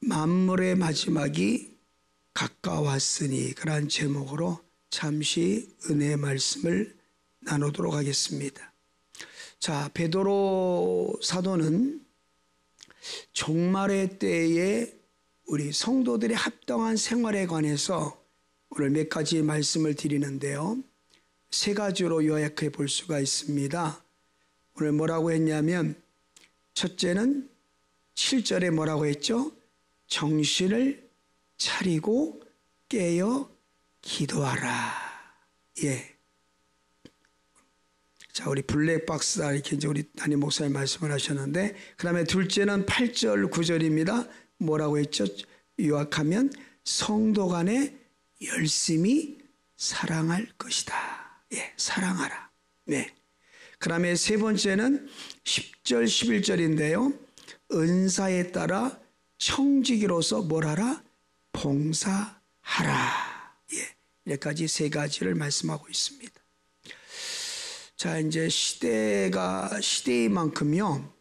만물의 마지막이 가까웠으니, 그러한 제목으로 잠시 은혜의 말씀을 나누도록 하겠습니다. 자, 베드로 사도는 종말의 때에 우리 성도들의 합당한 생활에 관해서 오늘 몇 가지 말씀을 드리는데요, 세 가지로 요약해 볼 수가 있습니다. 오늘 뭐라고 했냐면, 첫째는 7절에 뭐라고 했죠? 정신을 차리고 깨어 기도하라. 예. 자, 우리 블랙박스다 이렇게 이제 우리 담임 목사님 말씀을 하셨는데, 그 다음에 둘째는 8절 9절입니다. 뭐라고 했죠? 요약하면 성도 간에 열심히 사랑할 것이다. 예, 사랑하라. 네. 그 다음에 세 번째는 10절 11절인데요. 은사에 따라 청지기로서 뭘 하라? 봉사하라. 예, 여기까지 세 가지를 말씀하고 있습니다. 자, 이제 시대인 만큼요,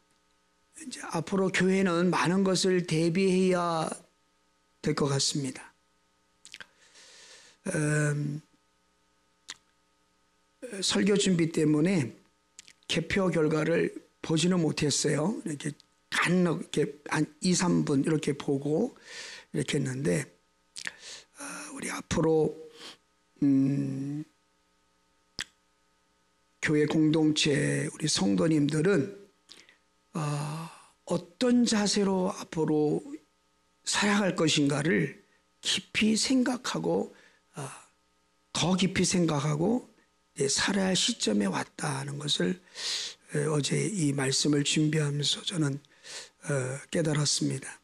이제 앞으로 교회는 많은 것을 대비해야 될 것 같습니다. 설교 준비 때문에 개표 결과를 보지는 못했어요. 이렇게 한 2, 3분 이렇게 보고 이렇게 했는데, 우리 앞으로 교회 공동체 우리 성도님들은 어떤 자세로 앞으로 살아갈 것인가를 깊이 생각하고 더 깊이 생각하고 살아야 할 시점에 왔다는 것을 어제 이 말씀을 준비하면서 저는 깨달았습니다.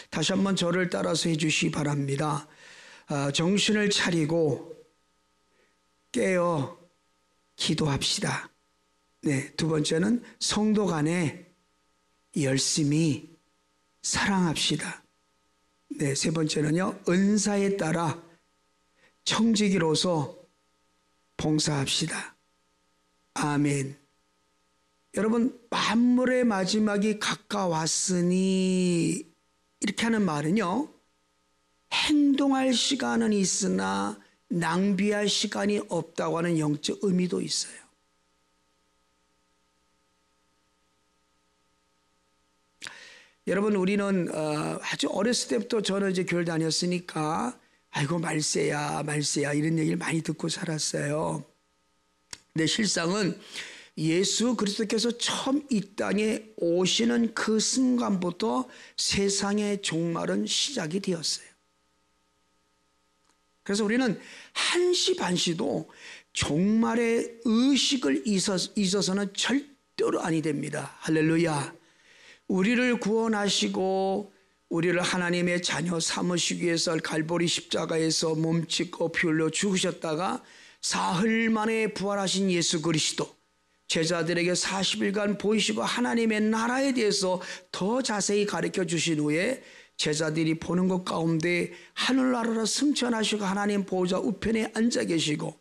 다시 한번 저를 따라서 해주시기 바랍니다. 정신을 차리고 깨어 기도합시다. 네, 두 번째는 성도 간에 열심히 사랑합시다. 네, 세 번째는요, 은사에 따라 청지기로서 봉사합시다. 아멘. 여러분, 만물의 마지막이 가까웠으니 이렇게 하는 말은요, 행동할 시간은 있으나 낭비할 시간이 없다고 하는 영적 의미도 있어요. 여러분, 우리는 아주 어렸을 때부터 저는 이제 교회를 다녔으니까 아이고 말세야 이런 얘기를 많이 듣고 살았어요. 근데 실상은 예수 그리스도께서 처음 이 땅에 오시는 그 순간부터 세상의 종말은 시작이 되었어요. 그래서 우리는 한시 반시도 종말의 의식을 잊어서는 절대로 아니 됩니다. 할렐루야. 우리를 구원하시고 우리를 하나님의 자녀 삼으시기 위해서 갈보리 십자가에서 몸짓고 피 흘려 죽으셨다가 사흘 만에 부활하신 예수 그리스도, 제자들에게 40일간 보이시고 하나님의 나라에 대해서 더 자세히 가르쳐 주신 후에 제자들이 보는 것 가운데 하늘나라로 승천하시고 하나님 보호자 우편에 앉아 계시고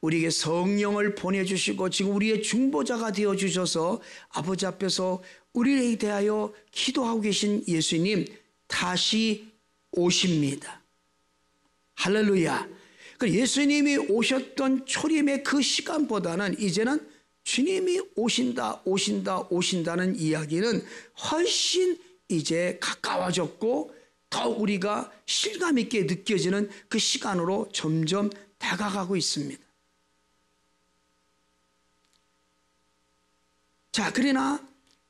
우리에게 성령을 보내주시고 지금 우리의 중보자가 되어주셔서 아버지 앞에서 우리에 대하여 기도하고 계신 예수님 다시 오십니다. 할렐루야. 예수님이 오셨던 초림의 그 시간보다는 이제는 주님이 오신다는 이야기는 훨씬 이제 가까워졌고 더 우리가 실감 있게 느껴지는 그 시간으로 점점 다가가고 있습니다. 자, 그러나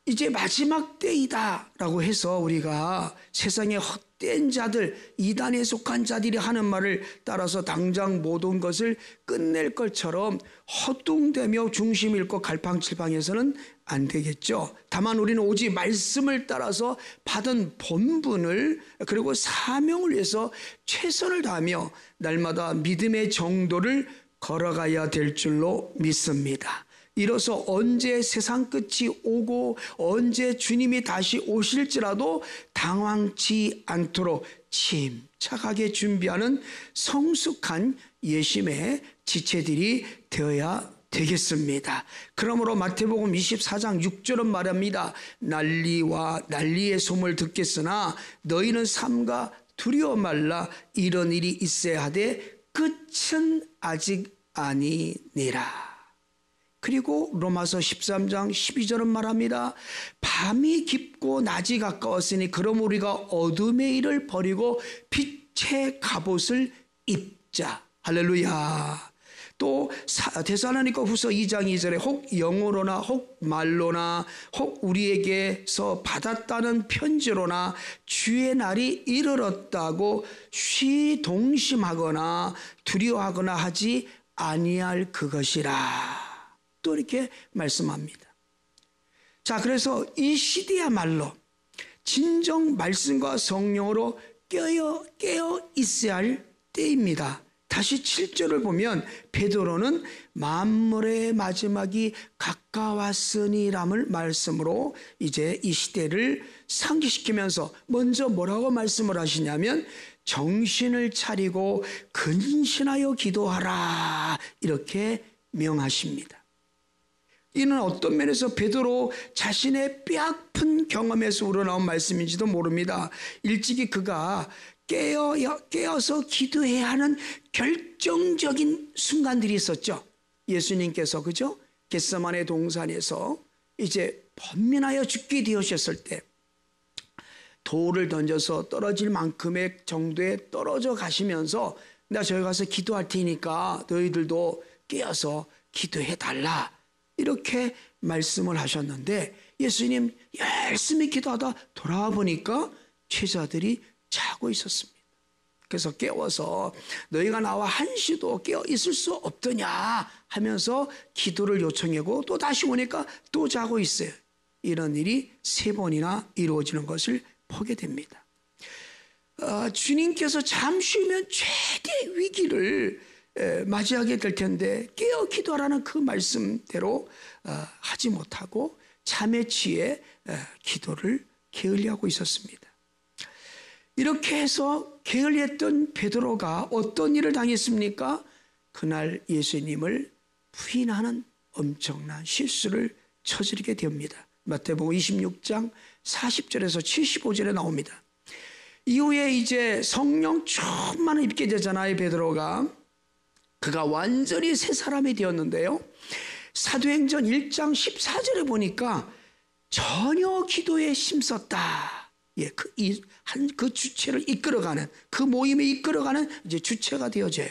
이제 마지막 때이다라고 해서 우리가 세상의 헛된 자들, 이단에 속한 자들이 하는 말을 따라서 당장 모든 것을 끝낼 것처럼 허둥대며 중심 잃고 갈팡질팡해서는 안 되겠죠. 다만 우리는 오직 말씀을 따라서 받은 본분을 그리고 사명을 위해서 최선을 다하며 날마다 믿음의 정도를 걸어가야 될 줄로 믿습니다. 이로써 언제 세상 끝이 오고 언제 주님이 다시 오실지라도 당황치 않도록 침착하게 준비하는 성숙한 예심의 지체들이 되어야 되겠습니다. 그러므로 마태복음 24장 6절은 말합니다. 난리와 난리의 소문을 듣겠으나 너희는 삼가 두려워 말라. 이런 일이 있어야 하되 끝은 아직 아니니라. 그리고 로마서 13장 12절은 말합니다. 밤이 깊고 낮이 가까웠으니 그럼 우리가 어둠의 일을 버리고 빛의 갑옷을 입자. 할렐루야. 또 데살로니가 후서 2장 2절에 혹 영어로나 혹 말로나 혹 우리에게서 받았다는 편지로나 주의 날이 이르렀다고 동심하거나 두려워하거나 하지 아니할 그것이라. 또 이렇게 말씀합니다. 자, 그래서 이 시대야말로 진정 말씀과 성령으로 깨어 있어야 할 때입니다. 다시 7절을 보면 베드로는 만물의 마지막이 가까웠으니라는 말씀으로 이제 이 시대를 상기시키면서 먼저 뭐라고 말씀을 하시냐면 정신을 차리고 근신하여 기도하라 이렇게 명하십니다. 이는 어떤 면에서 베드로 자신의 뼈아픈 경험에서 우러나온 말씀인지도 모릅니다. 일찍이 그가 깨어서 기도해야 하는 결정적인 순간들이 있었죠. 예수님께서 그죠? 겟세마네 동산에서 이제 번민하여 죽게 되으셨을 때 돌을 던져서 떨어질 만큼의 정도에 떨어져 가시면서 나 저기 가서 기도할 테니까 너희들도 깨어서 기도해 달라 이렇게 말씀을 하셨는데 예수님 열심히 기도하다 돌아와 보니까 제자들이 자고 있었습니다. 그래서 깨워서 너희가 나와 한시도 깨어 있을 수 없더냐 하면서 기도를 요청하고 또 다시 오니까 또 자고 있어요. 이런 일이 3번이나 이루어지는 것을 보게 됩니다. 주님께서 잠시 후면 최대 위기를 맞이하게 될 텐데 깨어 기도하라는 그 말씀대로 하지 못하고 잠에 취해 기도를 게을리하고 있었습니다. 이렇게 해서 게을리했던 베드로가 어떤 일을 당했습니까? 그날 예수님을 부인하는 엄청난 실수를 저지르게 됩니다. 마태복음 26장 40절에서 75절에 나옵니다. 이후에 이제 성령 충만을 입게 되잖아요. 베드로가 그가 완전히 새 사람이 되었는데요. 사도행전 1장 14절에 보니까 전혀 기도에 힘썼다. 예, 그 주체를 이끌어가는 그 모임에 이끌어가는 이제 주체가 되어져요.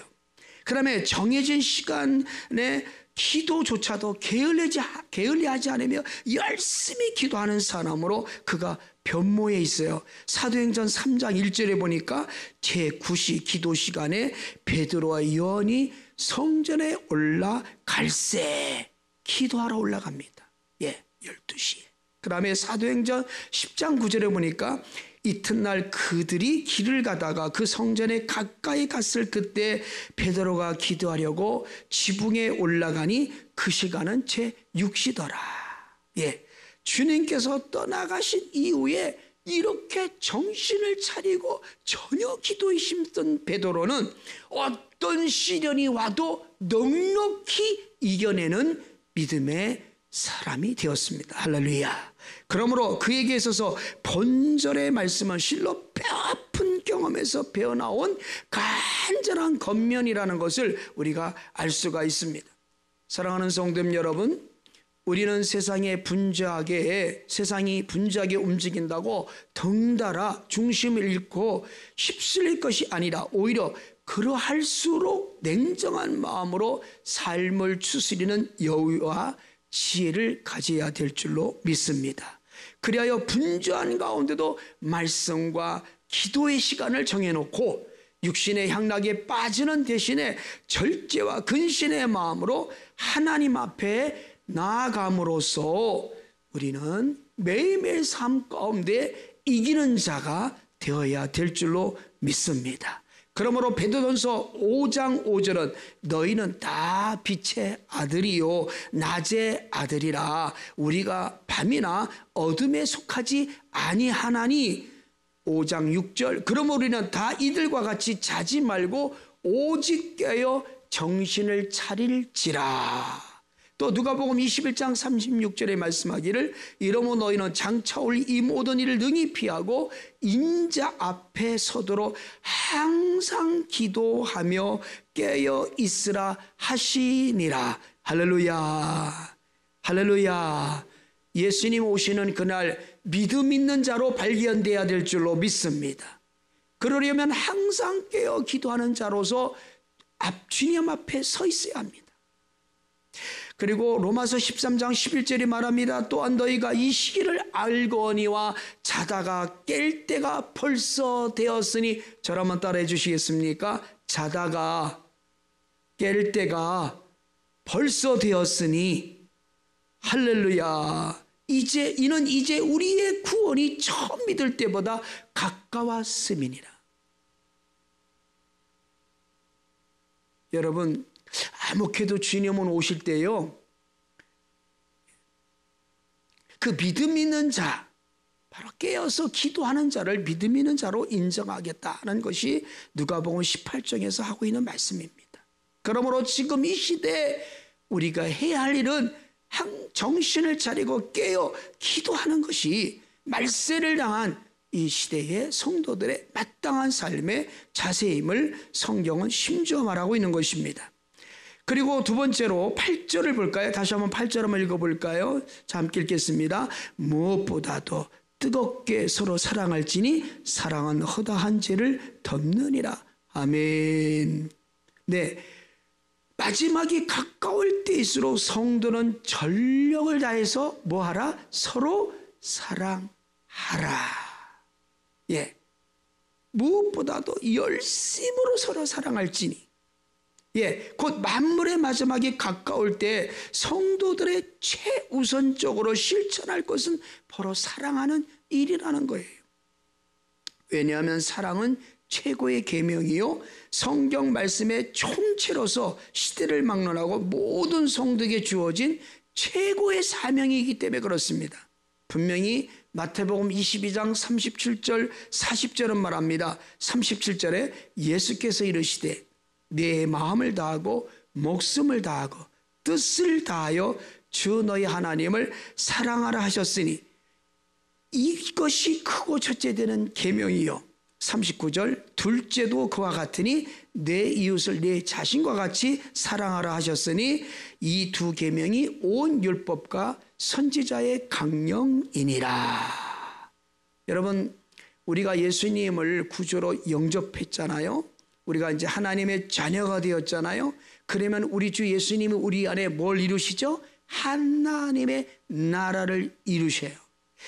그다음에 정해진 시간에 기도조차도 게을리하지 않으며 열심히 기도하는 사람으로 그가 변모해 있어요. 사도행전 3장 1절에 보니까 제9시 기도 시간에 베드로와 요한이 성전에 올라갈새 기도하러 올라갑니다. 예, 12시에. 그 다음에 사도행전 10장 9절에 보니까 이튿날 그들이 길을 가다가 그 성전에 가까이 갔을 그때 베드로가 기도하려고 지붕에 올라가니 그 시간은 제6시더라. 예, 주님께서 떠나가신 이후에 이렇게 정신을 차리고 전혀 기도에 힘든 베드로는 어떤 시련이 와도 넉넉히 이겨내는 믿음의 사람이 되었습니다. 할렐루야. 그러므로 그에게 있어서 본절의 말씀은 실로 뼈아픈 경험에서 배어나온 간절한 겉면이라는 것을 우리가 알 수가 있습니다. 사랑하는 성도님 여러분, 우리는 세상이 분주하게 움직인다고 덩달아 중심을 잃고 휩쓸릴 것이 아니라 오히려 그러할수록 냉정한 마음으로 삶을 추스리는 여유와 지혜를 가져야 될 줄로 믿습니다. 그리하여 분주한 가운데도 말씀과 기도의 시간을 정해놓고 육신의 향락에 빠지는 대신에 절제와 근신의 마음으로 하나님 앞에 나아감으로써 우리는 매일매일 삶 가운데 이기는 자가 되어야 될 줄로 믿습니다. 그러므로 베드로전서 5장 5절은 너희는 다 빛의 아들이요 낮의 아들이라 우리가 밤이나 어둠에 속하지 아니하나니 5장 6절 그러므로 우리는 다 이들과 같이 자지 말고 오직 깨어 정신을 차릴지라. 또 누가복음 21장 36절에 말씀하기를 이러므로 너희는 장차올 이 모든 일을 능히 피하고 인자 앞에 서도록 항상 기도하며 깨어 있으라 하시니라. 할렐루야, 할렐루야. 예수님 오시는 그날 믿음 있는 자로 발견돼야 될 줄로 믿습니다. 그러려면 항상 깨어 기도하는 자로서 주님 앞에 서 있어야 합니다. 그리고 로마서 13장 11절이 말합니다. 또한 너희가 이 시기를 알거니와 자다가 깰 때가 벌써 되었으니, 저를 한번 따라해 주시겠습니까? 자다가 깰 때가 벌써 되었으니, 할렐루야. 이는 이제 우리의 구원이 처음 믿을 때보다 가까웠음이니라. 여러분, 아무개도 주님은 오실 때요, 그 믿음 있는 자, 바로 깨어서 기도하는 자를 믿음 있는 자로 인정하겠다는 것이 누가복음 18장에서 하고 있는 말씀입니다. 그러므로 지금 이 시대에 우리가 해야 할 일은 정신을 차리고 깨어 기도하는 것이 말세를 당한 이 시대의 성도들의 마땅한 삶의 자세임을 성경은 심지어 말하고 있는 것입니다. 그리고 두 번째로 8절을 볼까요? 다시 한번 8절 한번 읽어볼까요? 자, 함께 읽겠습니다. 무엇보다도 뜨겁게 서로 사랑할지니 사랑은 허다한 죄를 덮느니라. 아멘. 네, 마지막이 가까울 때일수록 성도는 전력을 다해서 뭐하라? 서로 사랑하라. 예, 무엇보다도 열심으로 서로 사랑할지니, 예, 곧 만물의 마지막이 가까울 때 성도들의 최우선적으로 실천할 것은 바로 사랑하는 일이라는 거예요. 왜냐하면 사랑은 최고의 계명이요, 성경 말씀의 총체로서 시대를 막론하고 모든 성도에게 주어진 최고의 사명이기 때문에 그렇습니다. 분명히 마태복음 22장 37절 40절은 말합니다. 37절에 예수께서 이르시되 내 마음을 다하고 목숨을 다하고 뜻을 다하여 주 너희 하나님을 사랑하라 하셨으니 이것이 크고 첫째 되는 계명이요. 39절 둘째도 그와 같으니 내 이웃을 내 자신과 같이 사랑하라 하셨으니 이 두 계명이 온 율법과 선지자의 강령이니라. 여러분, 우리가 예수님을 구주로 영접했잖아요. 우리가 이제 하나님의 자녀가 되었잖아요. 그러면 우리 주 예수님이 우리 안에 뭘 이루시죠? 하나님의 나라를 이루셔요.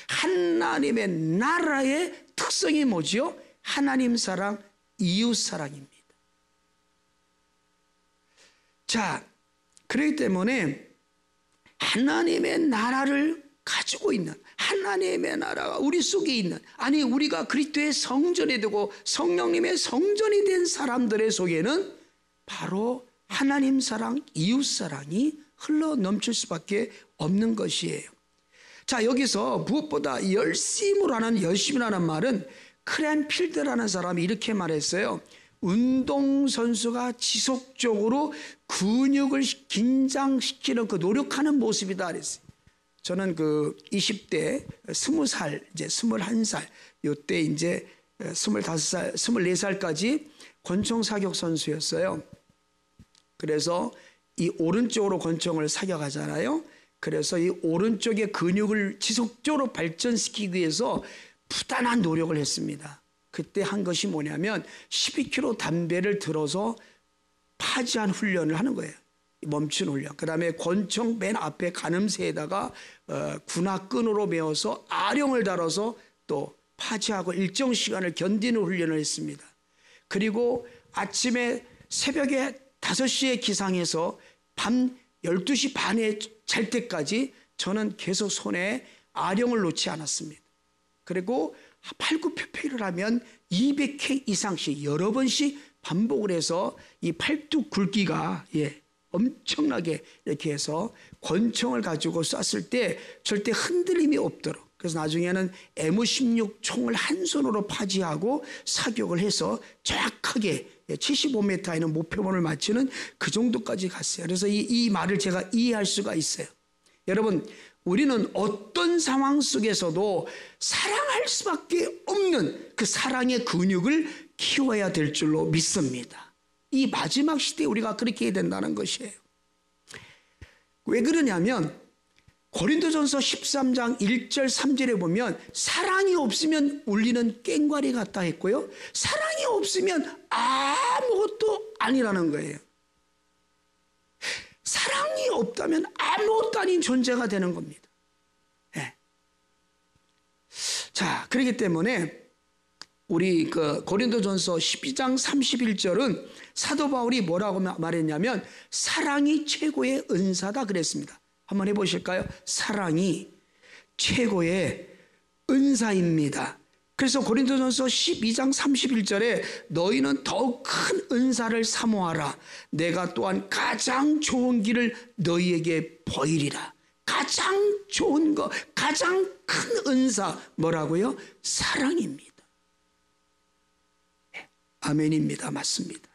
하나님의 나라의 특성이 뭐지요? 하나님 사랑, 이웃 사랑입니다. 자, 그렇기 때문에 하나님의 나라를 가지고 있는, 하나님의 나라가 우리 속에 있는, 아니 우리가 그리스도의 성전이 되고 성령님의 성전이 된 사람들의 속에는 바로 하나님 사랑, 이웃 사랑이 흘러 넘칠 수밖에 없는 것이에요. 자, 여기서 무엇보다 열심히 하는 말은 크랜필드라는 사람이 이렇게 말했어요. 운동선수가 지속적으로 근육을 긴장시키는 그 노력하는 모습이다 그랬어요. 저는 그 20대 20살, 이제 21살, 요때 이제 25살, 24살까지 권총 사격 선수였어요. 그래서 이 오른쪽으로 권총을 사격하잖아요. 그래서 이 오른쪽의 근육을 지속적으로 발전시키기 위해서 부단한 노력을 했습니다. 그때 한 것이 뭐냐면 12kg 담배를 들어서 파지한 훈련을 하는 거예요. 멈춘 훈련. 그 다음에 권총 맨 앞에 가늠쇠에다가 군화끈으로 메어서 아령을 달아서 또 파지하고 일정 시간을 견디는 훈련을 했습니다. 그리고 아침에 새벽에 5시에 기상해서 밤 12시 반에 잘 때까지 저는 계속 손에 아령을 놓지 않았습니다. 그리고 팔굽혀펴기를 하면 200회 이상씩 여러 번씩 반복을 해서 이 팔뚝 굵기가 엄청나게 이렇게 해서 권총을 가지고 쐈을 때 절대 흔들림이 없도록, 그래서 나중에는 M16 총을 한 손으로 파지하고 사격을 해서 정확하게 75m 있는 목표물을 맞추는 그 정도까지 갔어요. 그래서 이 말을 제가 이해할 수가 있어요. 여러분, 우리는 어떤 상황 속에서도 사랑할 수밖에 없는 그 사랑의 근육을 키워야 될 줄로 믿습니다. 이 마지막 시대에 우리가 그렇게 해야 된다는 것이에요. 왜 그러냐면 고린도전서 13장 1절 3절에 보면 사랑이 없으면 울리는 꽹과리 같다 했고요, 사랑이 없으면 아무것도 아니라는 거예요. 사랑이 없다면 아무것도 아닌 존재가 되는 겁니다. 네. 자, 그렇기 때문에 우리 고린도전서 12장 31절은 사도 바울이 뭐라고 말했냐면 사랑이 최고의 은사다 그랬습니다. 한번 해보실까요? 사랑이 최고의 은사입니다. 그래서 고린도전서 12장 31절에 너희는 더욱 큰 은사를 사모하라. 내가 또한 가장 좋은 길을 너희에게 보이리라. 가장 좋은 거, 가장 큰 은사 뭐라고요? 사랑입니다. 네, 아멘입니다. 맞습니다.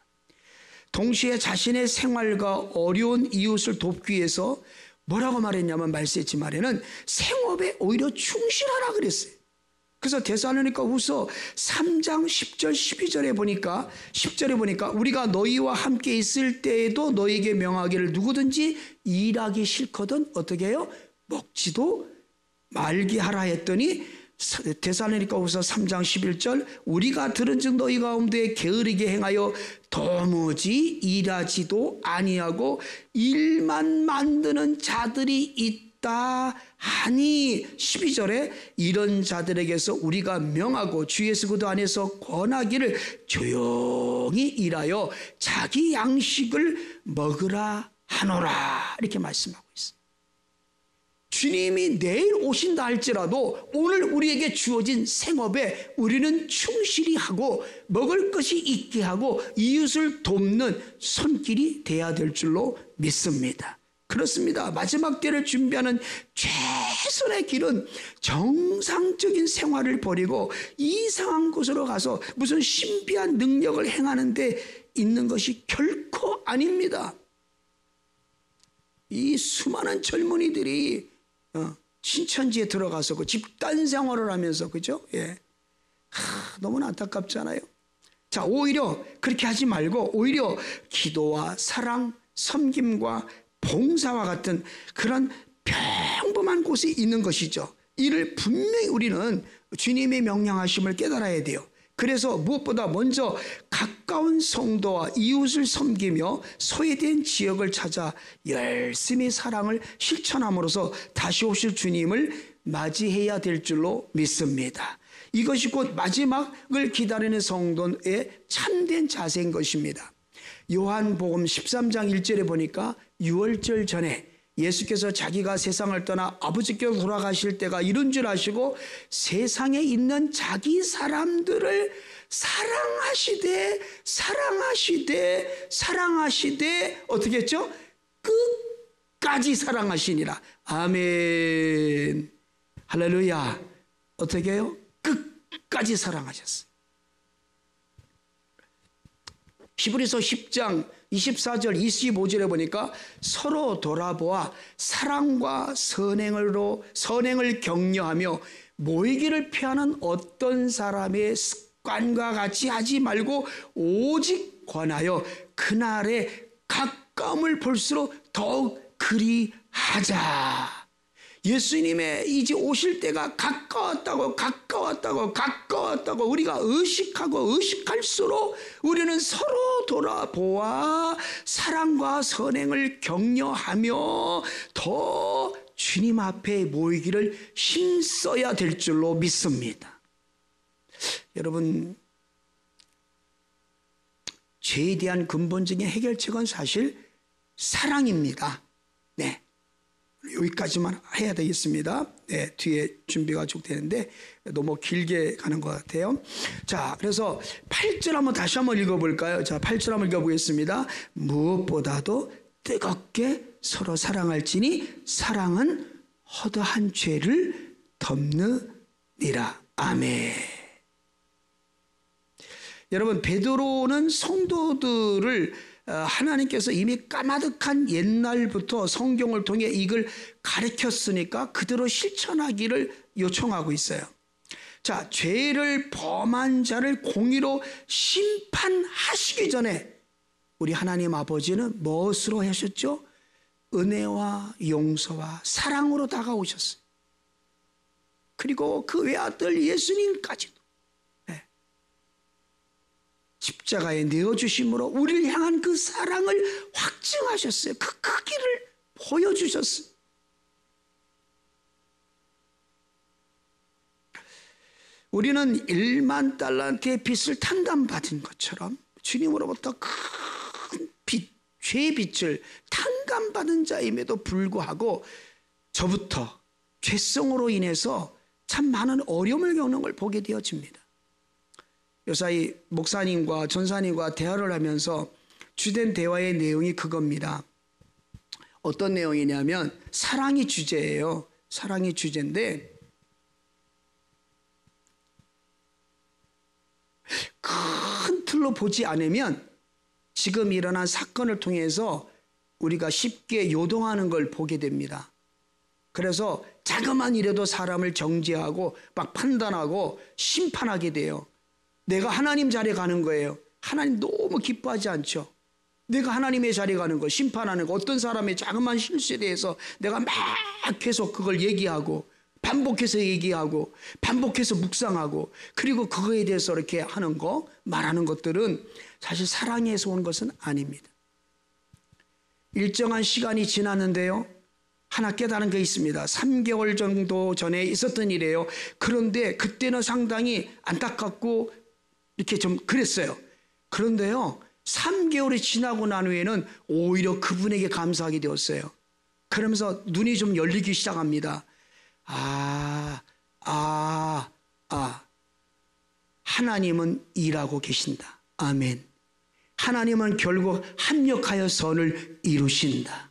동시에 자신의 생활과 어려운 이웃을 돕기 위해서 뭐라고 말했냐면 말세지 말에는 생업에 오히려 충실하라 그랬어요. 그래서 데살로니가후서 3장 10절 12절에 보니까 10절에 보니까 우리가 너희와 함께 있을 때에도 너희에게 명하기를 누구든지 일하기 싫거든 어떻게 해요? 먹지도 말게 하라 했더니 데살로니가후서 3장 11절 우리가 들은즉 너희 가운데 게으르게 행하여 도무지 일하지도 아니하고 일만 만드는 자들이 있다 하니 12절에 이런 자들에게서 우리가 명하고 주 예수 그리스도 안에서 권하기를 조용히 일하여 자기 양식을 먹으라 하노라 이렇게 말씀하고 있습니다. 주님이 내일 오신다 할지라도 오늘 우리에게 주어진 생업에 우리는 충실히 하고 먹을 것이 있게 하고 이웃을 돕는 손길이 돼야 될 줄로 믿습니다. 그렇습니다. 마지막 때를 준비하는 최선의 길은 정상적인 생활을 버리고 이상한 곳으로 가서 무슨 신비한 능력을 행하는 데 있는 것이 결코 아닙니다. 이 수많은 젊은이들이 신천지에 들어가서 그 집단 생활을 하면서 그죠? 예. 너무나 안타깝잖아요. 자, 오히려 그렇게 하지 말고 오히려 기도와 사랑, 섬김과 봉사와 같은 그런 평범한 곳에 있는 것이죠. 이를 분명히 우리는 주님의 명령하심을 깨달아야 돼요. 그래서 무엇보다 먼저 가까운 성도와 이웃을 섬기며 소외된 지역을 찾아 열심히 사랑을 실천함으로써 다시 오실 주님을 맞이해야 될 줄로 믿습니다. 이것이 곧 마지막을 기다리는 성도의 참된 자세인 것입니다. 요한복음 13장 1절에 보니까 유월절 전에 예수께서 자기가 세상을 떠나 아버지께로 돌아가실 때가 이른 줄 아시고 세상에 있는 자기 사람들을 사랑하시되 어떻게 했죠? 끝까지 사랑하시니라. 아멘. 할렐루야. 어떻게 해요? 끝까지 사랑하셨어요. 히브리서 10장 24절 25절에 보니까 서로 돌아보아 사랑과 선행을 격려하며 모이기를 피하는 어떤 사람의 습관과 같이 하지 말고 오직 권하여 그날의 가까움을 볼수록 더욱 그리 하자. 예수님의 이제 오실 때가 가까웠다고 우리가 의식할수록 우리는 서로 돌아보아 사랑과 선행을 격려하며 더 주님 앞에 모이기를 힘써야 될 줄로 믿습니다. 여러분, 죄에 대한 근본적인 해결책은 사실 사랑입니다. 네. 여기까지만 해야 되겠습니다. 네, 뒤에 준비가 쭉 되는데 너무 길게 가는 것 같아요. 자, 그래서 8절 다시 한번 읽어볼까요? 자, 8절 한번 읽어보겠습니다. 무엇보다도 뜨겁게 서로 사랑할지니 사랑은 허다한 죄를 덮느니라. 아멘. 여러분, 베드로는 성도들을 하나님께서 이미 까마득한 옛날부터 성경을 통해 이걸 가르쳤으니까 그대로 실천하기를 요청하고 있어요. 자, 죄를 범한 자를 공의로 심판하시기 전에 우리 하나님 아버지는 무엇으로 하셨죠? 은혜와 용서와 사랑으로 다가오셨어요. 그리고 그 외아들 예수님까지도 십자가에 내어주심으로 우리를 향한 그 사랑을 확증하셨어요. 그 크기를 보여주셨어요. 우리는 1만 달란트의 빚을 탕감받은 것처럼 주님으로부터 큰 빚, 죄의 빚을 탕감받은 자임에도 불구하고 저부터 죄성으로 인해서 참 많은 어려움을 겪는 걸 보게 되어집니다. 요사이 목사님과 전사님과 대화를 하면서 주된 대화의 내용이 그겁니다. 어떤 내용이냐면 사랑이 주제예요. 사랑이 주제인데 큰 틀로 보지 않으면 지금 일어난 사건을 통해서 우리가 쉽게 요동하는 걸 보게 됩니다. 그래서 자그마한 일에도 사람을 정죄하고 막 판단하고 심판하게 돼요. 내가 하나님 자리에 가는 거예요. 하나님 너무 기뻐하지 않죠. 내가 하나님의 자리에 가는 거, 심판하는 거, 어떤 사람의 자그마한 실수에 대해서 내가 막 계속 그걸 얘기하고 반복해서 얘기하고 반복해서 묵상하고 그리고 그거에 대해서 이렇게 하는 거, 말하는 것들은 사실 사랑에서 온 것은 아닙니다. 일정한 시간이 지났는데요, 하나 깨달은 게 있습니다. 3개월 정도 전에 있었던 일이에요. 그런데 그때는 상당히 안타깝고 이렇게 좀 그랬어요. 그런데요, 3개월이 지나고 난 후에는 오히려 그분에게 감사하게 되었어요. 그러면서 눈이 좀 열리기 시작합니다. 하나님은 일하고 계신다. 아멘. 하나님은 결국 합력하여 선을 이루신다.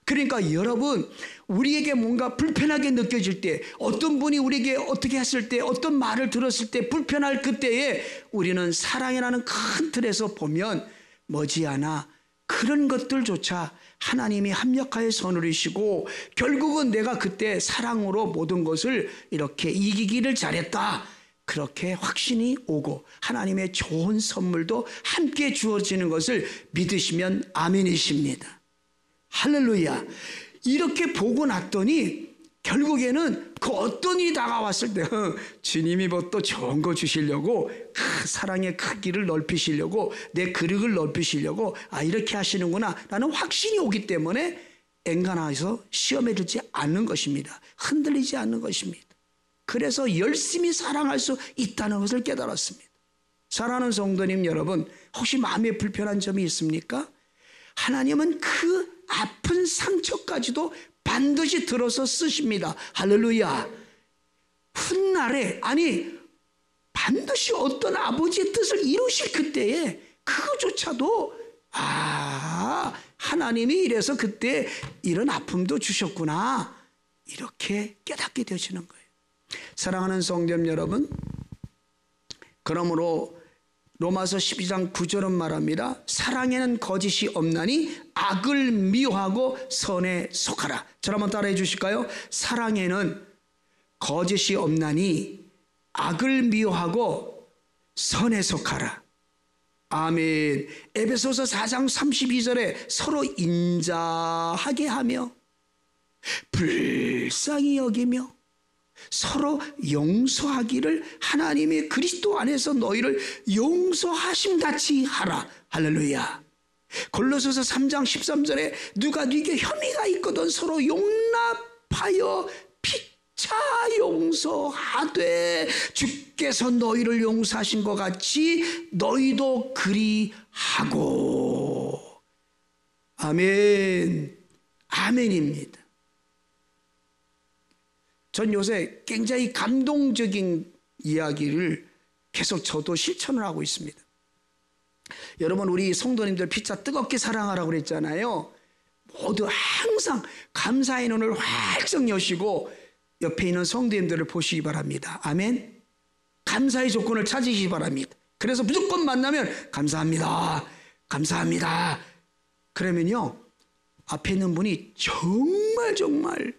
그러니까 여러분, 우리에게 뭔가 불편하게 느껴질 때, 어떤 분이 우리에게 어떻게 했을 때, 어떤 말을 들었을 때 불편할 그때에 우리는 사랑이라는 큰 틀에서 보면 머지않아 그런 것들조차 하나님이 합력하여 선을 이루시고 결국은 내가 그때 사랑으로 모든 것을 이렇게 이기기를 잘했다, 그렇게 확신이 오고 하나님의 좋은 선물도 함께 주어지는 것을 믿으시면 아멘이십니다. 할렐루야. 이렇게 보고 났더니 결국에는 그 어떤 일이 다가왔을 때 주님이 뭐 또 좋은 거 주시려고, 그 사랑의 크기를 넓히시려고, 내 그릇을 넓히시려고 이렇게 하시는구나 라는 확신이 오기 때문에 엔간해서 시험에 들지 않는 것입니다. 흔들리지 않는 것입니다. 그래서 열심히 사랑할 수 있다는 것을 깨달았습니다. 사랑하는 성도님 여러분, 혹시 마음에 불편한 점이 있습니까? 하나님은 그 아픈 상처까지도 반드시 들어서 쓰십니다. 할렐루야. 훗날에, 반드시 어떤 아버지의 뜻을 이루실 그때에 그거조차도 하나님이 이래서 그때 이런 아픔도 주셨구나, 이렇게 깨닫게 되시는 거예요. 사랑하는 성도 여러분, 그러므로 로마서 12장 9절은 말합니다. 사랑에는 거짓이 없나니 악을 미워하고 선에 속하라. 저를 한번 따라해 주실까요? 사랑에는 거짓이 없나니 악을 미워하고 선에 속하라. 아멘. 에베소서 4장 32절에 서로 인자하게 하며 불쌍히 여기며 서로 용서하기를 하나님이 그리스도 안에서 너희를 용서하심 같이 하라. 할렐루야. 골로새서 3장 13절에 누가 네게 혐의가 있거든 서로 용납하여 피차 용서하되 주께서 너희를 용서하신 것 같이 너희도 그리하고. 아멘. 아멘입니다. 전 요새 굉장히 감동적인 이야기를 계속 저도 실천을 하고 있습니다. 여러분, 우리 성도님들 피차 뜨겁게 사랑하라고 그랬잖아요. 모두 항상 감사의 눈을 활짝 여시고 옆에 있는 성도님들을 보시기 바랍니다. 아멘. 감사의 조건을 찾으시기 바랍니다. 그래서 무조건 만나면 감사합니다. 감사합니다. 그러면요, 앞에 있는 분이 정말 정말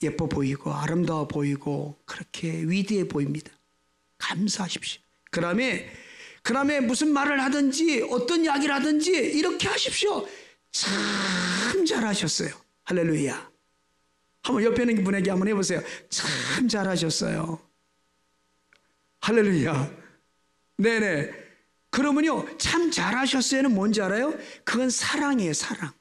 예뻐 보이고 아름다워 보이고 그렇게 위대해 보입니다. 감사하십시오. 그다음에 무슨 말을 하든지 어떤 이야기를 하든지 이렇게 하십시오. 참 잘하셨어요. 할렐루야. 한번 옆에 있는 분에게 한번 해보세요. 참 잘하셨어요. 할렐루야. 네네. 그러면요, 참 잘하셨어요는 뭔지 알아요? 그건 사랑이에요. 사랑.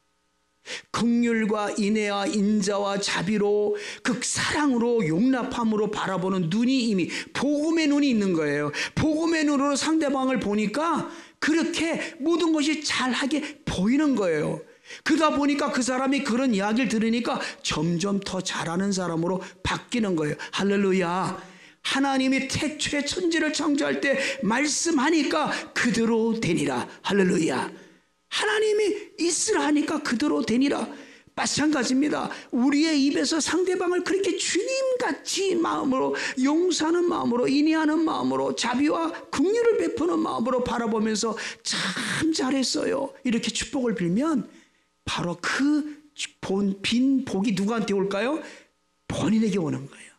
긍휼과 인애와 인자와 자비로 그 사랑으로 용납함으로 바라보는 눈이 이미 복음의 눈이 있는 거예요. 복음의 눈으로 상대방을 보니까 그렇게 모든 것이 잘하게 보이는 거예요. 그러다 보니까 그 사람이 그런 이야기를 들으니까 점점 더 잘하는 사람으로 바뀌는 거예요. 할렐루야. 하나님이 태초에 천지를 창조할 때 말씀하니까 그대로 되니라. 할렐루야. 하나님이 있으라 하니까 그대로 되니라. 마찬가지입니다. 우리의 입에서 상대방을 그렇게 주님같이 마음으로 용서하는 마음으로 인내하는 마음으로 자비와 긍휼을 베푸는 마음으로 바라보면서 참 잘했어요 이렇게 축복을 빌면 바로 그 빈 복이 누구한테 올까요? 본인에게 오는 거예요.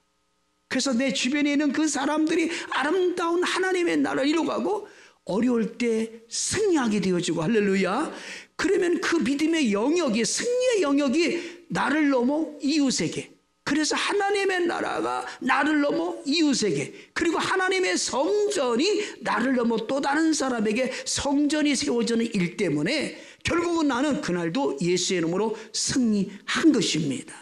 그래서 내 주변에 있는 그 사람들이 아름다운 하나님의 나라를 이루어가고 어려울 때 승리하게 되어지고 할렐루야. 그러면 그 믿음의 영역이 승리의 영역이 나를 넘어 이웃에게 그래서 하나님의 나라가 나를 넘어 이웃에게 그리고 하나님의 성전이 나를 넘어 또 다른 사람에게 성전이 세워지는 일 때문에 결국은 나는 그날도 예수의 이름으로 승리한 것입니다.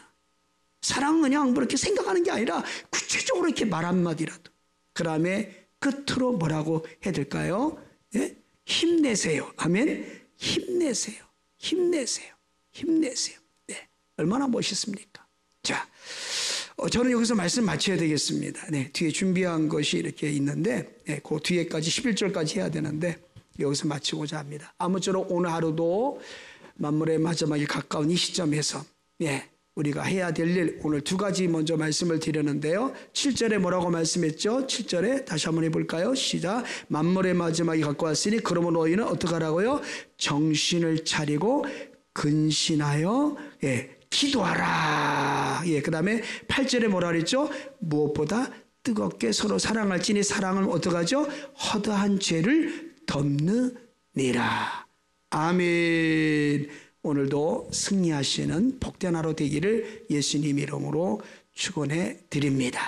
사랑은 그냥 그렇게 생각하는 게 아니라 구체적으로 이렇게 말 한마디라도 그 다음에 끝으로 뭐라고 해야 될까요? 예? 힘내세요. 아멘. 힘내세요. 힘내세요. 힘내세요. 네. 얼마나 멋있습니까? 자, 저는 여기서 말씀 마쳐야 되겠습니다. 네, 뒤에 준비한 것이 이렇게 있는데 네, 그 뒤에까지 11절까지 해야 되는데 여기서 마치고자 합니다. 아무쪼록 오늘 하루도 만물의 마지막에 가까운 이 시점에서 예, 우리가 해야 될 일 오늘 두 가지 먼저 말씀을 드렸는데요. 7절에 뭐라고 말씀했죠? 7절에 다시 한번 해볼까요? 시작. 만물의 마지막이 가까웠으니 그러므로 너희는 어떻게 하라고요? 정신을 차리고 근신하여 기도하라. 그 다음에 8절에 뭐라 그랬죠? 무엇보다 뜨겁게 서로 사랑할지니 사랑은 어떻게 하죠? 허다한 죄를 덮느니라. 아멘. 오늘도 승리하시는 복된 하루 되기를 예수님 이름으로 축원해 드립니다.